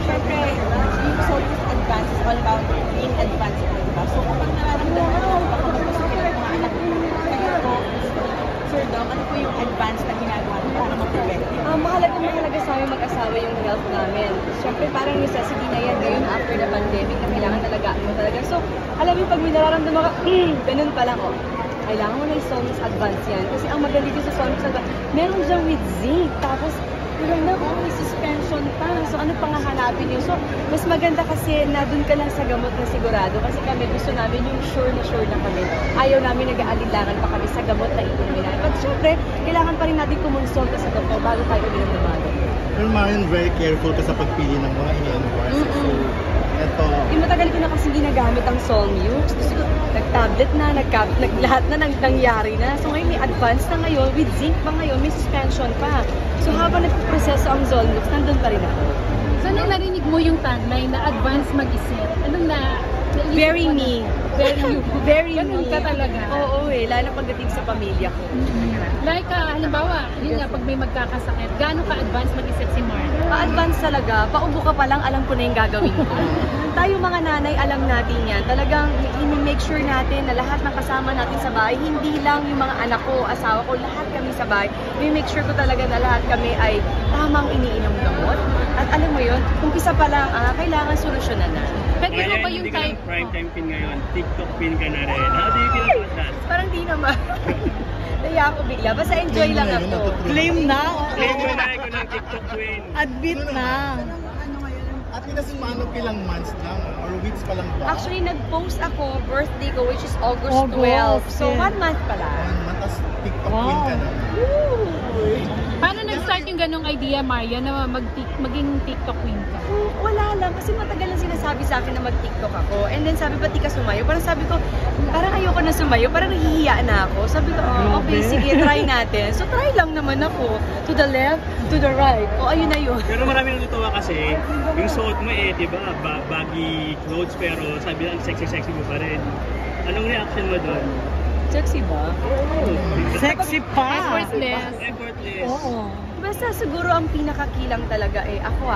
syempre, yung Soulmux Advance is all about being advanced, diba? So, kapag nararamdaman mo, baka magpasakit ang mga anak mo, kaya po, Sir Dom, ano po yung advance na ginagawa mo para ma-prevent yun? Mahalaga sa amin mag-asawa yung health namin. Siyempre, parang necessity na yan ngayon after the pandemic na kailangan talagaan mo talaga. So, alam mo, pag may nararamdaman ka, ganun pa lang, kailangan mo na yung Soulmux Advance yan. Kasi ang magaling dito sa Soulmux Advance, meron siyang with zinc. Tapos, may suspension pa. So, ano pang hahanapin yun? So, mas maganda kasi na dun ka lang sa gamot na sigurado. Kasi kami gusto namin yung sure na kami. Ayaw namin nag-aalilangan pa kami sa gamot na inumin namin. But syempre, kailangan pa rin natin kumonsulta sa doktor bago tayo uminom ng mga doktor. Pero Marian, very careful ka sa pagpili ng mga ini-endorse. So, ito. Matagal ko na kasi ginagamit ang Soulmux. Nag-tablet na, lahat na nangyari na. So ngayon may advance na ngayon, with zinc pa ngayon, may suspension pa. So habang nagproseso ang Soulmux, nandun pa rin ako. So nung narinig mo yung tagline na advance mag-isip, anong Very me. Very ganun me. ka talaga. Oo lalo pagdating sa pamilya ko. Like, halimbawa, yun nga, pag may magkakasakit, gaano ka-advance mag-isip si Mark? Pa-advance talaga, paubo ka pa lang, alam ko na yung gagawin ko. Tayo mga nanay, alam natin yan. Talagang i-make sure natin na lahat ng kasama natin sa bahay, hindi lang yung mga anak ko, asawa ko, lahat kami sa bahay. I-make sure ko talaga na lahat kami ay tamang iniinom gamot. At alam mo yun, umpisa pa lang, kailangan solusyonan na. Pwede mo ba yung type? Prime time pin ngayon, TikTok pin ka na rin. How do you feel about that? Parang di naman. Naya ako bigla. Basta enjoy lang ako. Claim na. Claim mo na ako ng TikTok queen. Admit na. At least manok ilang months lang or weeks pa lang ba? Actually, nag-post ako, birthday ko, which is August August, 12. So, yeah. 1 month pala. 1 month, tapos TikTok queen ka na. Paano nag-start yung ganong idea, Maria, na maging TikTok queen ka? Wala lang. Kasi matagal lang sinasabi sa akin na mag-TikTok ako. And then sabi, ba't di ka sumayo? Parang sabi ko, parang ayoko na sumayo. Parang nahihiya na ako. Sabi ko, okay, sige, try natin. So, try lang naman ako. To the left, to the right. O, ayun na yun. Pero marami natutuwa kasi, yung suot mo diba, baggy clothes pero sabi lang sexy mo pa rin. Anong reaction mo doon? Sexy ba? Sexy pa. Effortless. Oo. Basta siguro ang pinakakilang talaga ako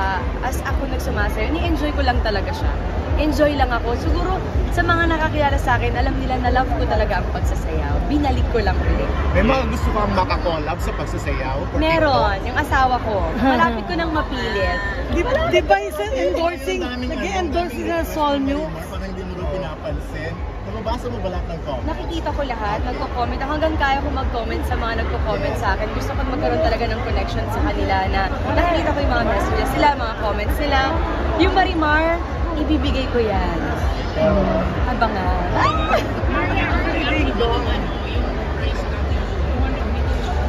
as ako nagsumasayo, ni-enjoy ko lang talaga siya. Enjoy lang ako. Siguro sa mga nakakilala sa akin, alam nila na love ko talaga ang pagsasayaw. Binalik ko lang ulit. May mga gusto kang makakollab sa pagsasayaw? Meron, yung asawa ko. Malapit ko nang mapilit. Di ba isang endorsing, nag-endorse na Soulmux? Parang hindi mo rin pinapansin. Nababasa mo ba lahat ng comments? Nakikita ko lahat, nagko-comment. Hanggang kaya ko mag-comment sa mga nagko-comment sa akin. Gusto ko magkaroon talaga ng connection sa kanila na nakikita ko yung mga messages sila, mga comments nila. Yung Marimar, ibibigay ko yan. Abangan.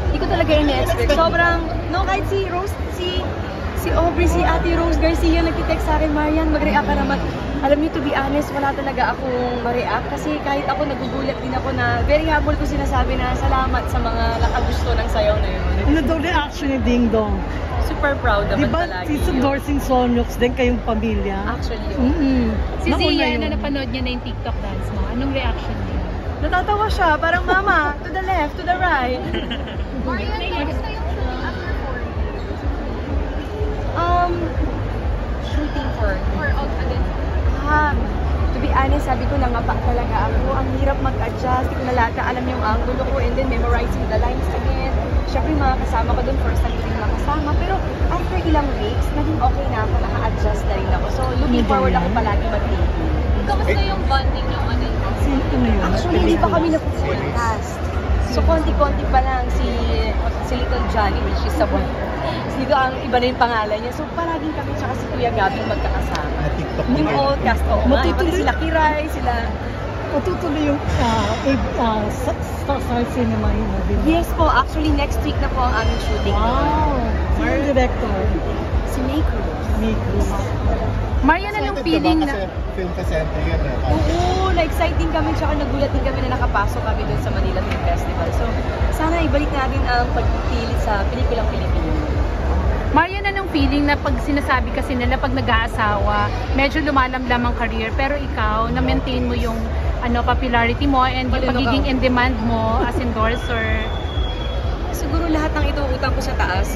Hindi ko talaga in-expect. Sobrang, kahit si Rose, si Aubrey, si Ate Rose Garcia nagtitext sa akin, Marian, mag-react ka naman. Alam niyo, to be honest, wala talaga akong ma-react kasi kahit ako nagugulat din ako na very humble ko sinasabi na salamat sa mga nakagusto ng sayaw na yun. Ano daw reaction ni Ding Dong? Super proud Di naman ba palagi. endorsing Soulmux din kayong pamilya? Actually, Si Nauna Zia, yun. na napanood niya na yung TikTok dance mo, anong reaction niya? natatawa siya. Parang, mama, to the left, to the right. Shooting for out again. To be honest, sabi ko nangapa talaga ako. Ang hirap mag-adjust. Hindi ko na lahat alam yung angulo ko and then memorizing the lines again. Siyempre mga kasama ko doon, first time ko din makasama. Pero after ilang weeks, naging okay na ako. Naka-adjust na rin ako. So looking forward ako palagi mag-taping. Kamusta yung bonding ng ano? Sino na yun? Actually, hindi pa kami na-full cast. So, konti-konti pa lang si Little Johnny, which is the one. Dito ang iba na yung pangalan niya. So, palaging kami tsaka si Kuya Gabi magkakasama. TikTok Yung old cast, pati sila Kiray, sila... Matutuloy yung Star Cinema yun. Yes po, actually next week na po ang aming shooting. Wow! Sino yung director? Si May Cruz. May Cruz. Maria, anong feeling na... Kasi film kasente yun Oo, na-exciting kami tsaka nagulat din kami na nakapasok kami doon sa Manila Film Festival. So, sana ibalik natin ang pagpili sa pelikulang Pilipino. Maria, anong feeling na pag sinasabi kasi nila pag nag-aasawa, medyo lumalamlam ang career, pero ikaw, na-maintain mo yung popularity mo and yung pagiging in demand mo as endorser? Siguro lahat ng ito utang ko sa taas.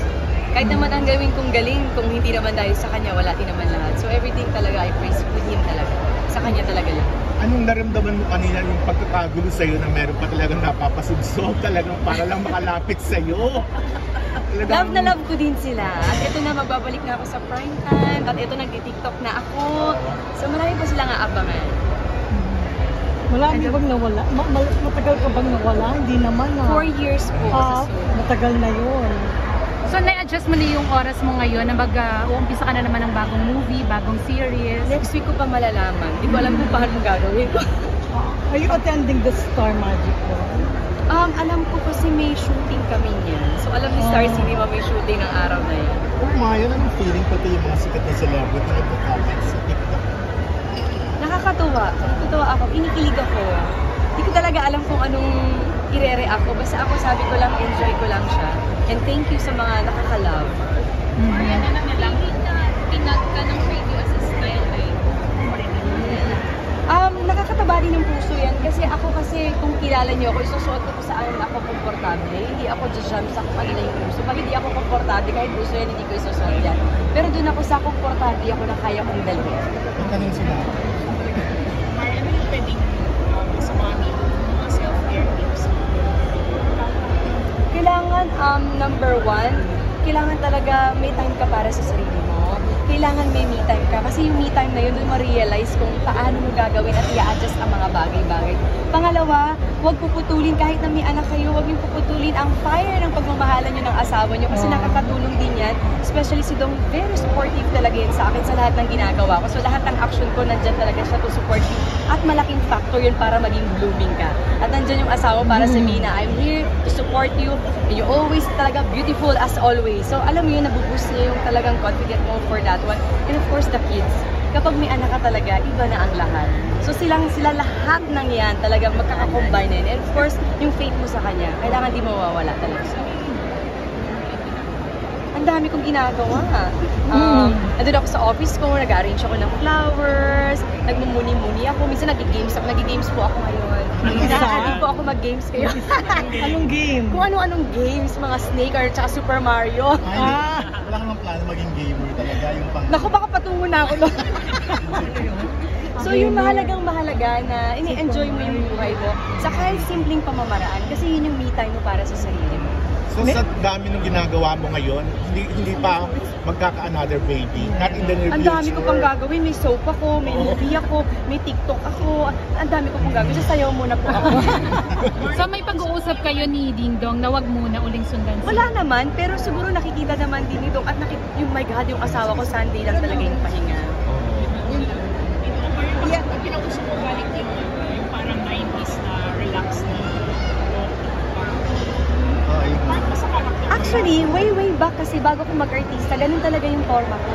Kahit naman ang gawin kong galing, kung hindi naman dahil sa kanya, wala din naman lahat. So everything talaga, I praise with him talaga. Sa kanya talaga lang. Anong naramdaman mo kanina yung pagkakagulo sa'yo na meron pa talagang napapasugsog talagang para lang makalapit sa'yo? Love na love ko din sila. At ito na, magbabalik na ako sa prime time. At ito, nagti-tiktok na ako. So marami pa silang aabangan. Wala, hindi bang nawala? Matagal ka bang nawala? Hindi naman 4 years po. Matagal na yun. So, na-adjust mo na yung oras mo ngayon na mag-uumpisa ka na naman ng bagong movie, bagong series. Next week ko pa malalaman. Hindi ko alam kung paano gagawin ko. Are you attending the Star Magic po? Alam ko kasi may shooting kami niyan. So alam ni Star Cinema may shooting ng araw na yan. Oh Maya, anong feeling pati yung mga sikat na celebrity na nagko-comment sa TikTok? Nakakatuwa. Nakakatuwa ako. Inikilig ako. Hindi ko talaga alam kung anong ire-react ko. Basta ako sabi ko lang, enjoy ko lang siya. And thank you sa mga nakaka-love. Marian, na lang, tinag ka ng radio as a style ay Nakakataba din ng puso yan. Kasi ako kung kilala niyo ako, isusuot ko saan ako komportable. Hindi ako jam sa kung ano na yung puso. Pag hindi ako komportable, kahit puso yan, hindi ko isusuot yan. Pero doon ako sa komportable ako na kaya kong dalhin. Ang tanong sila. Marian, ano yung pwedeng sa mga self-care tips? Kailangan, number 1, kailangan talaga may time ka para sa sarili mo. Kailangan may me time ka. Kasi yung me time na yun, doon ma-realize kung paano mo gagawin at i-adjust ang mga bagay-bagay. Pangalawa, huwag puputulin kahit na may anak kayo, huwag yung puputulin ang fire ng pagmamahalan nyo ng asawa nyo. Kasi nakakatulong din yan. Especially si Dong, very supportive talaga yun sa akin sa lahat ng ginagawa ko. So lahat ng action ko, nandyan talaga siya to support you. At malaking factor yun para maging blooming ka. At nandyan yung asawa para sabihin na, I'm here to support you. And you're always talaga beautiful as always. So alam mo yun, nabuboost niya yung talagang confident mo for that one. And of course, the kids. Kapag may anak ka talaga, iba na ang lahat. So sila lahat ng yan talaga magkakakombine na yun. And of course, yung faith mo sa kanya, kailangan di mawawala talaga sa ang dami kong ginagawa. Andun ako sa office ko, nag-arrange ako ng flowers, nagmumuni-muni ako. Minsan nag-games po ako ngayon. Nag-aaral po ako mag-games kayo. Anong game? Kung ano-anong games, mga Snake or tsaka Super Mario. Wala ka ng plano maging gamer talaga. Yung pang... Naku, baka patungo na ako doon. So yung mahalaga na ini-enjoy mo yung buhay mo sa kahit simpleng pamamaraan kasi yun yung me time mo para sa sarili mo. So sa dami ng ginagawa mo ngayon, hindi pa magkaka-another baby? Not in the near future? Ang dami ko pang gagawin. May soap ako, may movie ako, may TikTok ako. Ang dami ko pang gagawin. Sasayaw muna po ako. So may pag-uusap kayo ni Ding Dong na wag muna uling sundan siya? Wala naman, pero siguro nakikita naman din ito at yung my God, yung asawa ko Sunday lang talaga yung pahinga. Yeah, pinag-usap ko balik yung parang 90s na relax na Actually, way back kasi bago ko mag-artista, ganun talaga yung forma ko.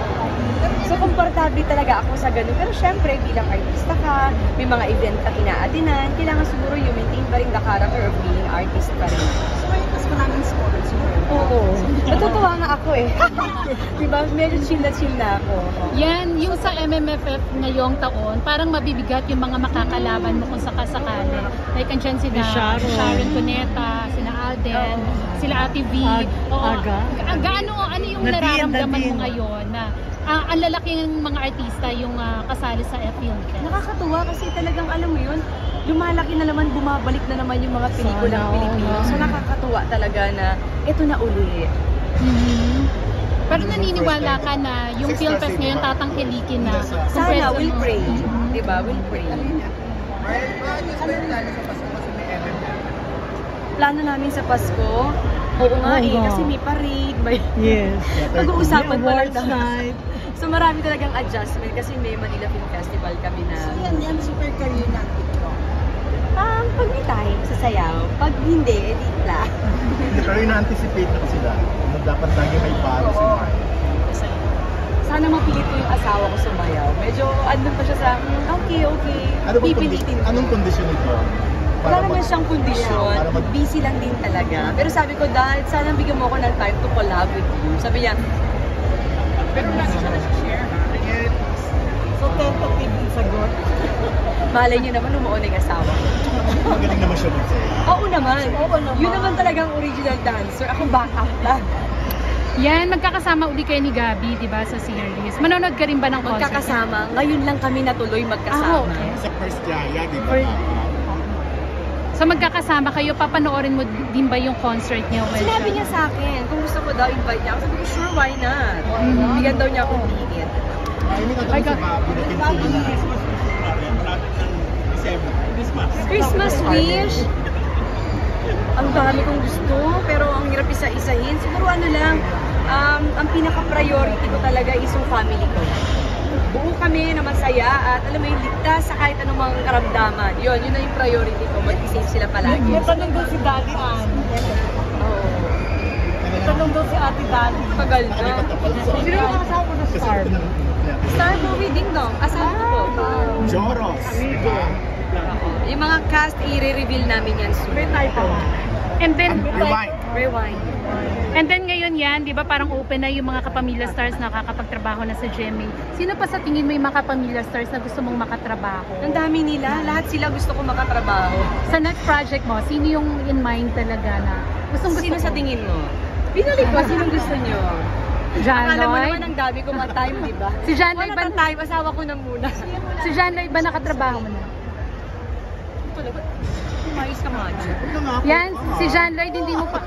So, komportable talaga ako sa ganun. Pero syempre, bilang artista ka, may mga event ka ina-attinan, kailangan siguro you maintain pa rin the character of being artist pa rin. So, ngayon mas maraming sports. Oo. Natutuwa nga ako eh. Diba? Medyo chill na ako. Yan, yung sa MMFF ngayong taon, parang mabibigat yung mga makakalaban mo kung sakasakali. Like, andyan sila Sharon Cuneta, sila Alden, sila Ate V. Aga. Ano yung nararamdaman mo ngayon na ang lalaking mga artista yung kasali sa Film Fest? Nakakatuwa kasi talagang alam mo yun, lumalaki na naman, bumabalik na naman yung mga pelikulang Pilipino. So nakakatuwa talaga na ito na uli. Pero naniniwala ka na yung Film Fest ngayon tatangkilikin na? Sana, we'll pray. Diba? We'll pray. Plano namin sa Pasko? Oo nga kasi may parade, may pag-uusapan pa lang night. So marami talagang adjustment kasi may Manila Film Festival kami na. So yan super career na TikTok. Pag may time, sasayaw. Pag hindi, edi la. Pero ina-anticipate na kasi dahil dapat lagi may paro si Maya. Sana mapilit ko yung asawa ko sumayaw. Medyo andun pa siya sa, okay. Anong kondisyon ito? Wala naman siyang kondisyon. Busy lang din talaga. Pero sabi ko, dahil sana bigyan mo ako ng time to collab with you. Sabi niya, pero lagi siya na-share. So, tentative yung sagot. malay niyo naman umuon yung asawa. Magaling naman siya mag-say. Oo naman. Yun naman talagang original dancer. Ako backup lang. Yan, magkakasama uli kayo ni Gabi, di ba, sa series. Manonood ka rin ba ng concert? Magkakasama. Ngayon lang kami natuloy magkasama. okay. Sa first Jaya, di ba? So magkakasama kayo, papanoorin mo din ba yung concert niya? Sinabi niya sa akin, kung gusto ko daw invite niya ako, sabi ko, sure, why not? Bigyan daw niya akong ticket. Ay, may nagkaroon sa mga bulletin po nila. Christmas wish! Ang dami kong gusto, pero ang hirap isa-isahin. Siguro ano lang, ang pinaka-priority ko talaga is yung family ko. Buo kami na masaya at alam mo yung ligtas sa kahit anumang karamdaman. Yun na yung priority ko. Mag-save sila palagi. May tanong doon si Daddy Ann. Oo. May tanong doon si Ate Daddy. Tagal na. Sino yung kasama mo na star? Star movie Ding Dong. Asahan ko po. Joros. di ba? Yung mga cast, i-reveal namin yan soon. May title. And then, Rewind. Rewind. and then ngayon yan, di ba parang open na yung mga kapamilya stars na nakakapagtrabaho na sa GMA. Sino pa sa tingin mo yung mga kapamilya stars na gusto mong makatrabaho? Ang dami nila. Lahat sila gusto ko makatrabaho. Sa next project mo, sino yung in mind talaga na gustong gusto Sino sa tingin mo? Pinalik ko, sinong gusto nyo? John Akala mo Lloyd? naman ang dami ko mga time, di ba? Si John Lloyd Wala ba, na time, asawa ko na muna. si John Lloyd ba nakatrabaho mo na? Umayos ka macho. Yan, si John Lloyd hindi mo pa...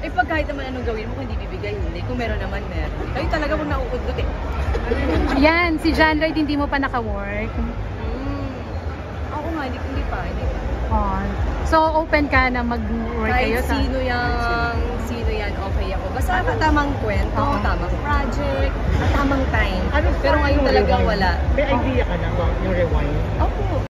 Eh pag kahit naman anong gawin mo, kung hindi bibigay, hindi. Kung meron naman, meron. Kayo talaga kung nauudot eh. Yan, si John Lloyd hindi mo pa naka-work. Ako nga, hindi pa. Oh. So, open ka na mag-work kayo Kahit sa... sino yan, okay ako. Basta tamang kwento, tamang project, tamang time. Pero ngayon talaga wala. May idea ka na ba yung rewind? Opo.